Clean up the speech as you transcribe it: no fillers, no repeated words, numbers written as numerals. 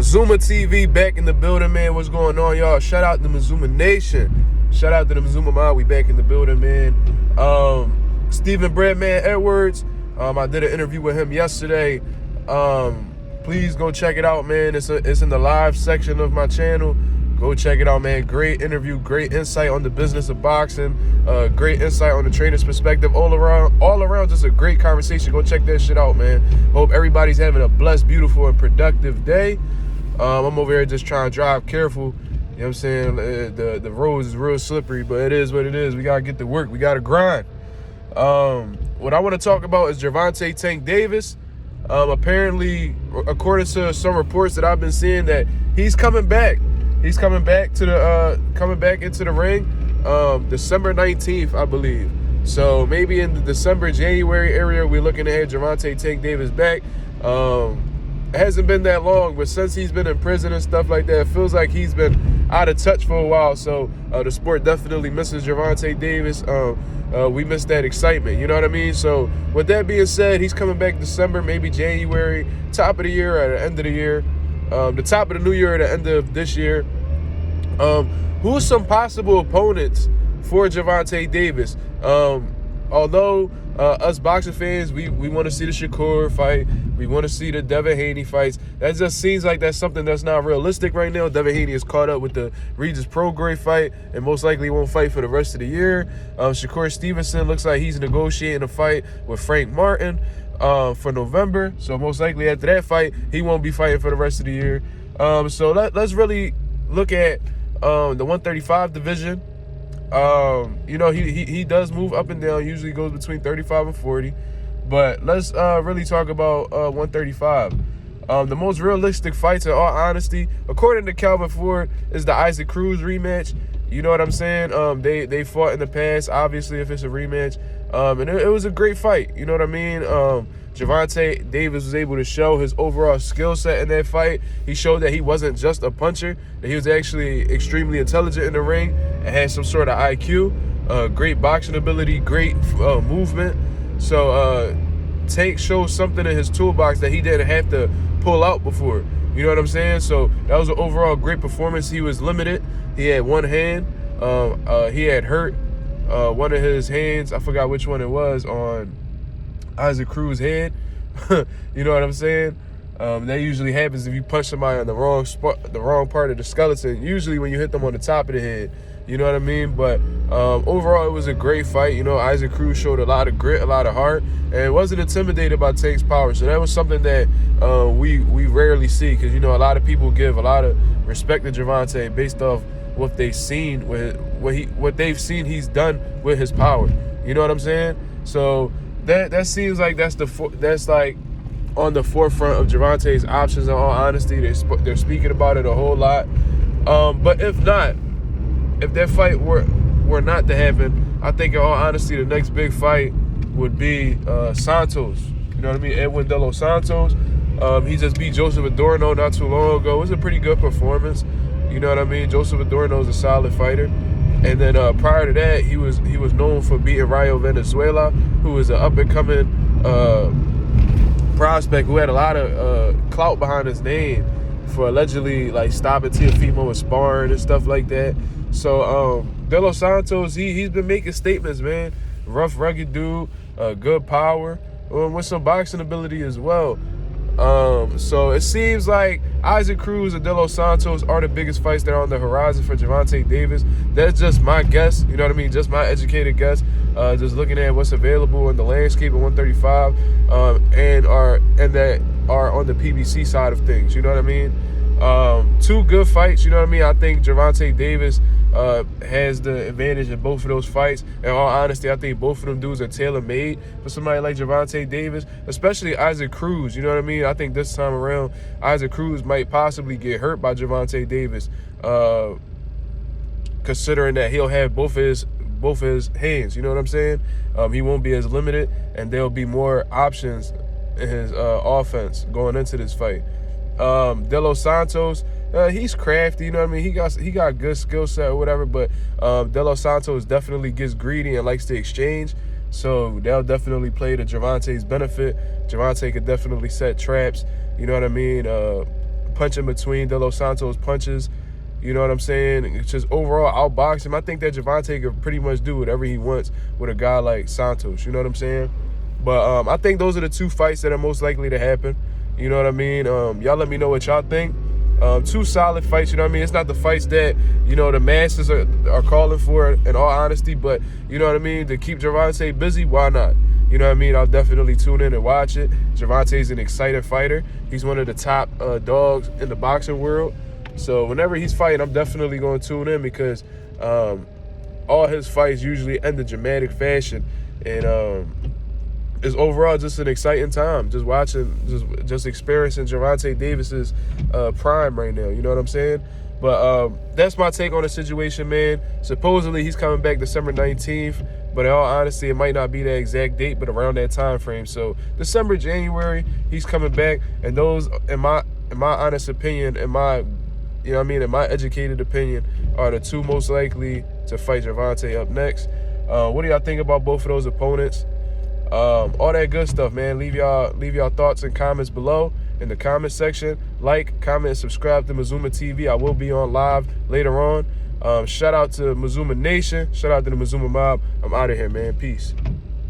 Mazuma TV back in the building, man. What's going on, y'all? Shout out to Mazuma Nation. Shout out to the Mazuma Mob. We back in the building, man. Stephen Breadman Edwards. I did an interview with him yesterday. Please go check it out, man. It's in the live section of my channel. Go check it out, man. Great interview, great insight on the business of boxing, great insight on the trainer's perspective. All around, just a great conversation. Go check that shit out, man. Hope everybody's having a blessed, beautiful, and productive day. I'm over here just trying to drive careful. You know what I'm saying? The road is real slippery, but it is what it is. We got to get to work. We got to grind. What I want to talk about is Gervonta Tank Davis. Apparently, according to some reports that I've been seeing, that he's coming back. He's coming back into the ring December 19th, I believe. So maybe in the December, January area, we're looking to have Gervonta Tank Davis back. It hasn't been that long, but since he's been in prison and stuff like that, it feels like he's been out of touch for a while. So the sport definitely misses Gervonta Davis. We miss that excitement, you know what I mean? So with that being said, he's coming back December, maybe January, top of the year or the end of the year. The top of the new year or the end of this year. Who's some possible opponents for Gervonta Davis? Although us boxing fans, we want to see the Shakur fight. We want to see the Devin Haney fights. That just seems like that's something that's not realistic right now. Devin Haney is caught up with the Regis Prograis fight and most likely won't fight for the rest of the year. Shakur Stevenson looks like he's negotiating a fight with Frank Martin for November. So most likely after that fight, he won't be fighting for the rest of the year. So let's really look at the 135 division. You know, he does move up and down, usually goes between 35 and 40. But let's really talk about 135. The most realistic fights, in all honesty, according to Calvin Ford, is the Isaac Cruz rematch. You know what I'm saying? They fought in the past, obviously, if it's a rematch. And it was a great fight. You know what I mean? Gervonta Davis was able to show his overall skill set in that fight. He showed that he wasn't just a puncher, that he was actually extremely intelligent in the ring and had some sort of IQ, great boxing ability, great movement. So Tank showed something in his toolbox that he didn't have to pull out before. You know what I'm saying? So that was an overall great performance. He was limited. He had one hand. He had hurt one of his hands. I forgot which one it was on Isaac Cruz's head. You know what I'm saying? That usually happens if you punch somebody on the wrong spot, the wrong part of the skeleton. Usually when you hit them on the top of the head. You know what I mean? But overall, it was a great fight. You know, Isaac Cruz showed a lot of grit, a lot of heart, and wasn't intimidated by Tank's power. So that was something that we rarely see, because, you know, a lot of people give a lot of respect to Gervonta based off what they've seen with what they've seen he's done with his power. You know what I'm saying? So that seems like that's like on the forefront of Gervonta's options. In all honesty, they're speaking about it a whole lot. But if that fight were not to happen, I think in all honesty the next big fight would be Santos. You know what I mean? Edwin De Los Santos. He just beat Joseph Adorno not too long ago. It was a pretty good performance. You know what I mean? Joseph Adorno is a solid fighter. And then prior to that, he was known for beating Rayo Venezuela, who was an up-and-coming prospect who had a lot of clout behind his name for allegedly like stopping Teofimo and sparring and stuff like that. So De Los Santos, he's been making statements, man. Rough, rugged dude, good power, with some boxing ability as well. So it seems like Isaac Cruz and De Los Santos are the biggest fights that are on the horizon for Gervonta Davis. That's just my guess, you know what I mean? Just my educated guess. Just looking at what's available in the landscape at 135, and that are on the PBC side of things, you know what I mean? Two good fights, you know what I mean? I think Gervonta Davis has the advantage in both of those fights. In all honesty, I think both of them dudes are tailor-made for somebody like Gervonta Davis, especially Isaac Cruz, you know what I mean? I think this time around, Isaac Cruz might possibly get hurt by Gervonta Davis, considering that he'll have both his hands, you know what I'm saying? He won't be as limited, and there'll be more options in his offense going into this fight. De Los Santos, he's crafty, you know what I mean? He got good skill set or whatever, but De Los Santos definitely gets greedy and likes to exchange. So that'll definitely play to Gervonta's benefit. Gervonta could definitely set traps, you know what I mean? punch in between De Los Santos punches. You know what I'm saying? It's just overall outbox him. I think that Gervonta could pretty much do whatever he wants with a guy like Santos. You know what I'm saying? But I think those are the two fights that are most likely to happen. You know what I mean? Y'all let me know what y'all think. Two solid fights, you know what I mean? It's not the fights that, you know, the masses are calling for, in all honesty, but, you know what I mean? To keep Gervonta busy, why not? You know what I mean? I'll definitely tune in and watch it. Gervonta's an exciting fighter. He's one of the top dogs in the boxing world. So whenever he's fighting, I'm definitely going to tune in because all his fights usually end in dramatic fashion. And it's overall just an exciting time. Just watching, just experiencing Gervonta Davis's prime right now. You know what I'm saying? But that's my take on the situation, man. Supposedly he's coming back December 19th. But in all honesty, it might not be that exact date, but around that time frame. So December, January, he's coming back. And those, in my honest opinion, in my educated opinion, are the two most likely to fight Gervonta up next. What do y'all think about both of those opponents? All that good stuff, man. Leave y'all thoughts and comments below in the comment section. Like, comment, and subscribe to Mazuma TV. I will be on live later on. Shout out to Mazuma Nation. Shout out to the Mazuma Mob. I'm out of here, man. Peace.